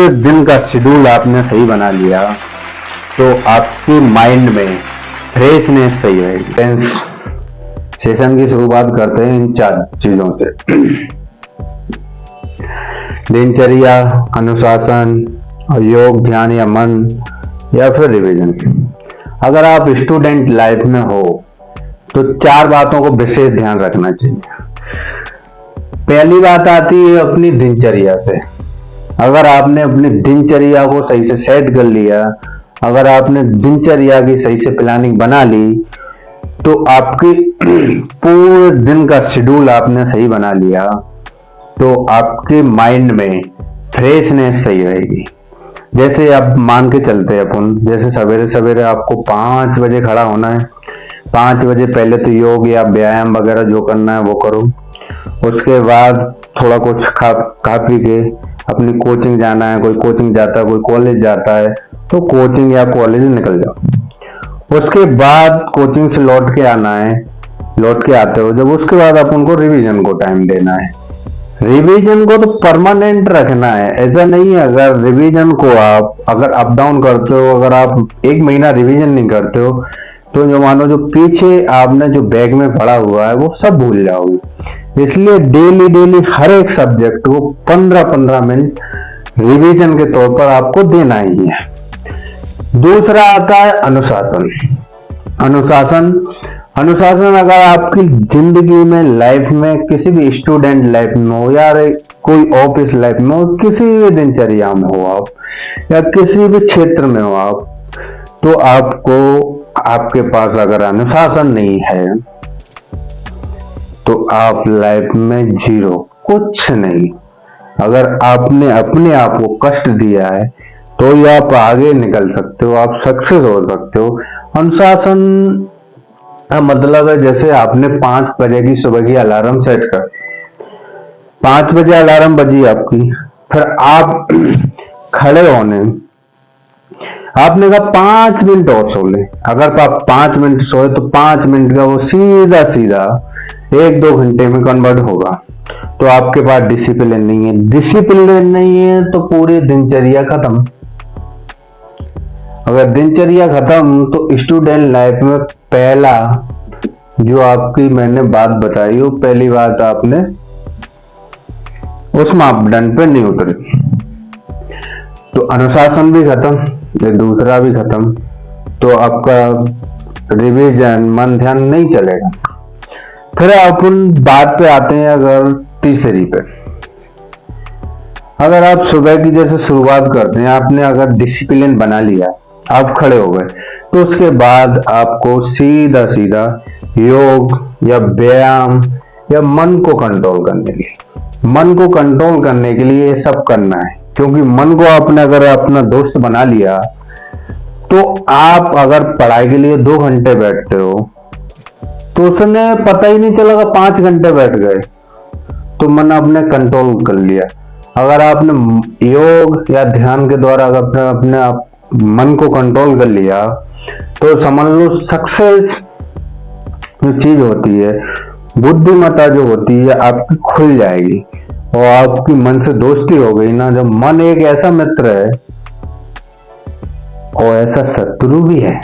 पूरे दिन का शेड्यूल आपने सही बना लिया तो आपके माइंड में फ्रेशनेस सही रहेगी। सेशन की शुरुआत करते हैं इन 4 चीजों से। दिनचर्या, अनुशासन, योग, ध्यान या मन, या फिर रिवीजन। अगर आप स्टूडेंट लाइफ में हो तो 4 बातों को विशेष ध्यान रखना चाहिए। पहली बात आती है अपनी दिनचर्या से। अगर आपने अपनी दिनचर्या को सही से सेट कर लिया, अगर आपने दिनचर्या की सही से प्लानिंग बना ली, तो आपकी पूरे दिन का शेड्यूल आपने सही बना लिया तो आपके माइंड में फ्रेशनेस सही रहेगी। जैसे आप मान के चलते हैं अपन, जैसे सवेरे सवेरे आपको 5 बजे खड़ा होना है। 5 बजे पहले तो योग या व्यायाम वगैरह जो करना है वो करो। उसके बाद थोड़ा कुछ खा पी के अपनी कोचिंग जाना है, कोई कोचिंग जाता है, कोई कॉलेज जाता है, तो कोचिंग या कॉलेज निकल जाओ। उसके बाद कोचिंग से लौट के आना है, लौट के आते हो जब, उसके बाद अपन को रिवीजन को टाइम देना है। रिवीजन को तो परमानेंट रखना है, ऐसा नहीं है अगर रिवीजन को आप अगर अप डाउन करते हो, अगर आप 1 महीना रिवीजन नहीं करते हो तो जो मानो जो पीछे आपने जो बैग में पढ़ा हुआ है वो सब भूल जाओगे। इसलिए डेली हर एक सब्जेक्ट को 15-15 मिनट रिवीजन के तौर पर आपको देना ही है। दूसरा आता है अनुशासन। अनुशासन अगर आपकी जिंदगी में, लाइफ में, किसी भी स्टूडेंट लाइफ में हो या कोई ऑफिस लाइफ में हो, किसी भी दिनचर्या में हो आप, या किसी भी क्षेत्र में हो आप, तो आपको, आपके पास अगर अनुशासन नहीं है तो आप लाइफ में जीरो, कुछ नहीं। अगर आपने अपने आप को कष्ट दिया है तो ही आप आगे निकल सकते हो, आप सक्सेस हो सकते हो। अनुशासन का मतलब है जैसे आपने 5 बजे की सुबह की अलार्म सेट कर, 5 बजे अलार्म बजी आपकी, फिर आप खड़े होने, आपने कहा 5 मिनट और सो ले। अगर आप 5 मिनट सोए तो 5 मिनट का वो सीधा 1-2 घंटे में कन्वर्ट होगा। तो आपके पास डिसिप्लिन नहीं है, डिसिप्लिन नहीं है तो पूरी दिनचर्या खत्म। अगर दिनचर्या खत्म तो स्टूडेंट लाइफ में पहला जो आपकी मैंने बात बताई हो, पहली बात आपने उस मापदंड पे नहीं उतरे, तो अनुशासन भी खत्म, ये दूसरा भी खत्म, तो आपका रिवीजन, मन, ध्यान नहीं चलेगा। फिर अपन बात पे आते हैं अगर तीसरी पे। अगर आप सुबह की जैसे शुरुआत करते हैं, आपने अगर डिसिप्लिन बना लिया, आप खड़े हो गए, तो उसके बाद आपको सीधा योग या व्यायाम या मन को कंट्रोल करने के लिए ये सब करना है। क्योंकि मन को आपने अगर अपना दोस्त बना लिया तो आप अगर पढ़ाई के लिए 2 घंटे बैठते हो तो उसने पता ही नहीं चलेगा 5 घंटे बैठ गए, तो मन आपने कंट्रोल कर लिया। अगर आपने योग या ध्यान के द्वारा अगर अपने आप मन को कंट्रोल कर लिया तो समझ लो सक्सेस जो चीज होती है, बुद्धिमत्ता जो होती है आपकी खुल जाएगी और आपकी मन से दोस्ती हो गई ना। जब मन एक ऐसा मित्र है और ऐसा शत्रु भी है,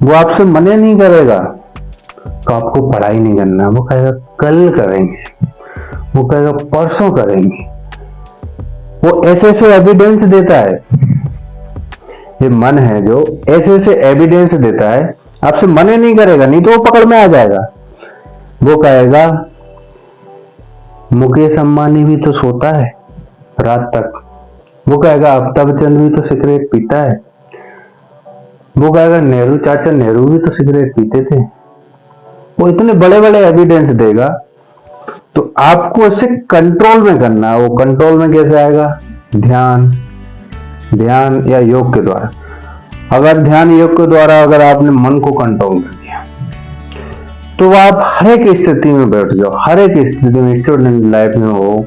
वो आपसे मना नहीं करेगा तो आपको पढ़ाई नहीं करना, वो कहेगा कल करेंगे, वो कहेगा परसों करेंगे। वो ऐसे एविडेंस देता है, ये मन है जो ऐसे एविडेंस देता है, आपसे मना नहीं करेगा, नहीं तो वो पकड़ में आ जाएगा। वो कहेगा मुकेश अंबानी भी तो सोता है रात तक, वो कहेगा अमिताभ बच्चन भी तो सिगरेट पीता है, वो कहेगा चाचा नेहरू भी तो सिगरेट पीते थे। वो इतने बड़े एविडेंस देगा, तो आपको इसे कंट्रोल में करना है। वो कंट्रोल में कैसे आएगा? ध्यान या योग के द्वारा। अगर ध्यान योग के द्वारा अगर आपने मन को कंट्रोल कर दिया तो आप हर एक स्थिति में बैठ जाओ, हर एक स्थिति में, स्टूडेंट लाइफ में हो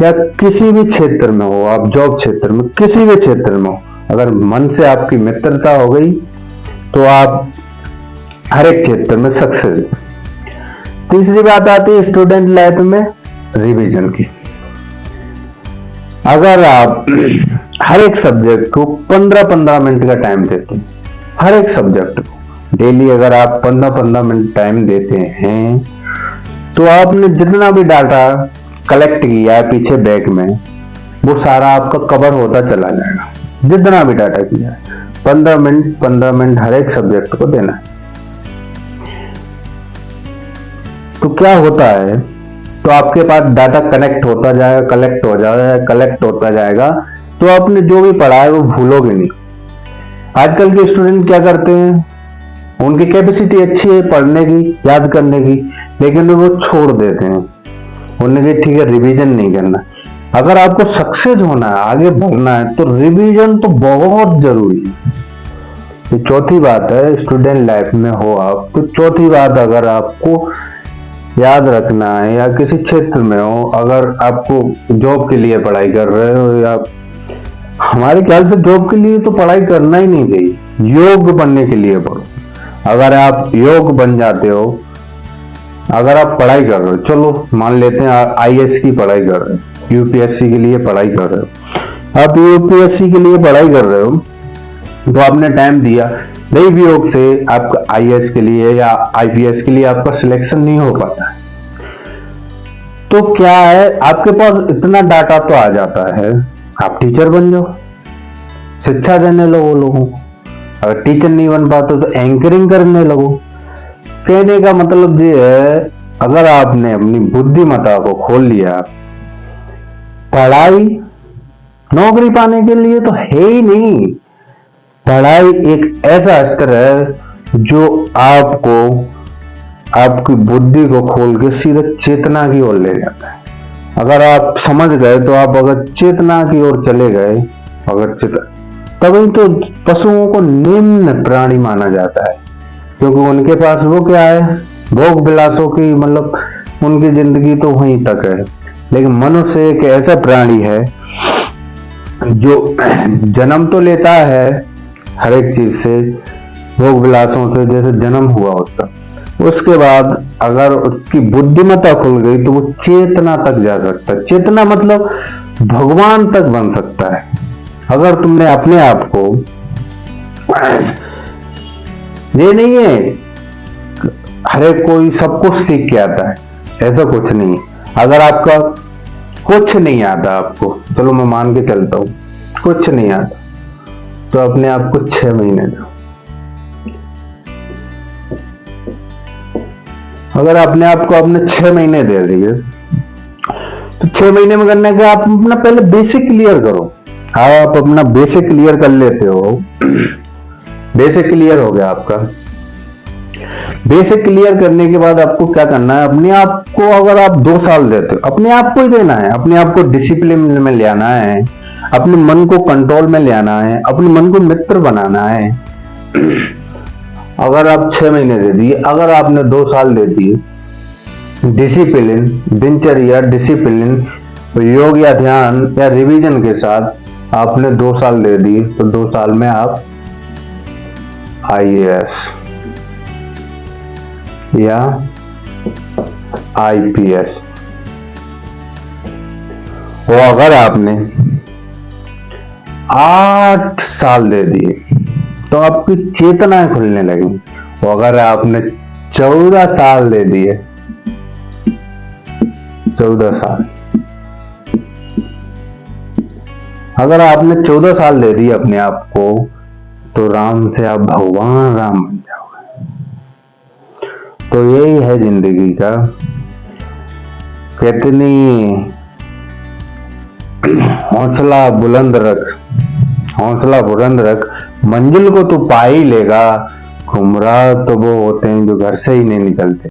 या किसी भी क्षेत्र में हो, आप जॉब क्षेत्र में, किसी भी क्षेत्र में हो, अगर मन से आपकी मित्रता हो गई तो आप हर एक क्षेत्र में सक्सेस। तीसरी बात आती है स्टूडेंट लाइफ में रिवीजन की। अगर आप हर एक सब्जेक्ट को 15-15 मिनट का टाइम देते हैं, हर एक सब्जेक्ट को डेली अगर आप 15-15 मिनट टाइम देते हैं, तो आपने जितना भी डाटा कलेक्ट किया है पीछे बैक में, वो सारा आपका कवर होता चला जाएगा। जितना भी डाटा किया है 15 मिनट हर एक सब्जेक्ट को देना है। तो क्या होता है, तो आपके पास डाटा कलेक्ट होता जाएगा, तो आपने जो भी पढ़ा है वो भूलोगे नहीं। आजकल के स्टूडेंट क्या करते हैं, उनकी कैपेसिटी अच्छी है पढ़ने की, याद करने की, लेकिन वो छोड़ देते हैं। उन्हें ठीक है रिवीजन नहीं करना। अगर आपको सक्सेस होना है, आगे बढ़ना है, तो रिवीजन तो बहुत जरूरी है। तो चौथी बात है, स्टूडेंट लाइफ में हो आप, तो चौथी बात अगर आपको याद रखना है या किसी क्षेत्र में हो, अगर आपको जॉब के लिए पढ़ाई कर रहे हो, या हमारे ख्याल से जॉब के लिए तो पढ़ाई करना ही नहीं चाहिए, योग बनने के लिए पढ़ो। अगर आप योग बन जाते हो, अगर आप पढ़ाई कर रहे हो, चलो मान लेते हैं आईएएस की पढ़ाई कर रहे हो, यूपीएससी के लिए पढ़ाई कर रहे हो, आप यूपीएससी के लिए पढ़ाई कर रहे हो, तो आपने टाइम दिया, नहीं भी योग से आपका आईएएस के लिए या आईपीएस के लिए आपका सिलेक्शन नहीं हो पाता है, तो क्या है, आपके पास इतना डाटा तो आ जाता है, आप टीचर बन जाओ, शिक्षा देने लगो लोगों को। अगर टीचर नहीं बन पाते तो एंकरिंग करने लगो। कहने का मतलब ये है, अगर आपने अपनी बुद्धिमत्ता को खोल लिया, पढ़ाई नौकरी पाने के लिए तो है ही नहीं। पढ़ाई एक ऐसा अस्त्र है जो आपको आपकी बुद्धि को खोल के सीधे चेतना की ओर ले जाता है। अगर आप समझ गए तो आप अगर चेतना की ओर चले गए, अगर तभी तो पशुओं को निम्न प्राणी माना जाता है, क्योंकि उनके पास वो क्या है, भोग विलासों की, मतलब उनकी जिंदगी तो वहीं तक है। लेकिन मनुष्य एक ऐसा प्राणी है जो जन्म तो लेता है हर एक चीज से, भोग विलासों से, जैसे जन्म हुआ उसका, उसके बाद अगर उसकी बुद्धिमत्ता खुल गई तो वो चेतना तक जा सकता है। चेतना मतलब भगवान तक बन सकता है। अगर तुमने अपने आप को, ये नहीं है हर एक कोई सब कुछ सीख के आता है, ऐसा कुछ नहीं है। अगर आपका कुछ नहीं आता, आपको चलो मैं मान के चलता हूं कुछ नहीं आता, तो अपने आप को 6 महीने दो। अगर अपने आप को आपने 6 महीने दे दिए, तो 6 महीने में करने के आप अपना पहले बेसिक क्लियर करो। आप अपना बेसिक क्लियर कर लेते हो, बेसिक क्लियर हो गया आपका। बेसिक क्लियर करने के बाद आपको क्या करना है, अपने आप को, अगर आप 2 साल देते हो, अपने आप को ही देना है, अपने आप को डिसिप्लिन में ले आना है, अपने मन को कंट्रोल में ले आना है, अपने मन को मित्र बनाना है। अगर आप 6 महीने दे दिए, अगर आपने 2 साल दे दिए, डिसिप्लिन, दिनचर्या, डिसिप्लिन, योग या ध्यान या रिवीजन के साथ आपने 2 साल दे दिए, तो 2 साल में आप आईएएस या आईपीएस, और अगर आपने 8 साल दे दिए तो आपकी चेतनाएं खुलने लगी। और अगर आपने 14 साल दे दिए, 14 साल, अगर आपने 14 साल दे दिए अपने आप को, तो राम से आप भगवान राम बन जाओगे। तो यही है जिंदगी का, कहते नहीं, हौसला बुलंद रख, हौसला बुलंद रख, मंजिल को तू पा ही लेगा। गुमराह तो वो होते हैं जो घर से ही नहीं निकलते।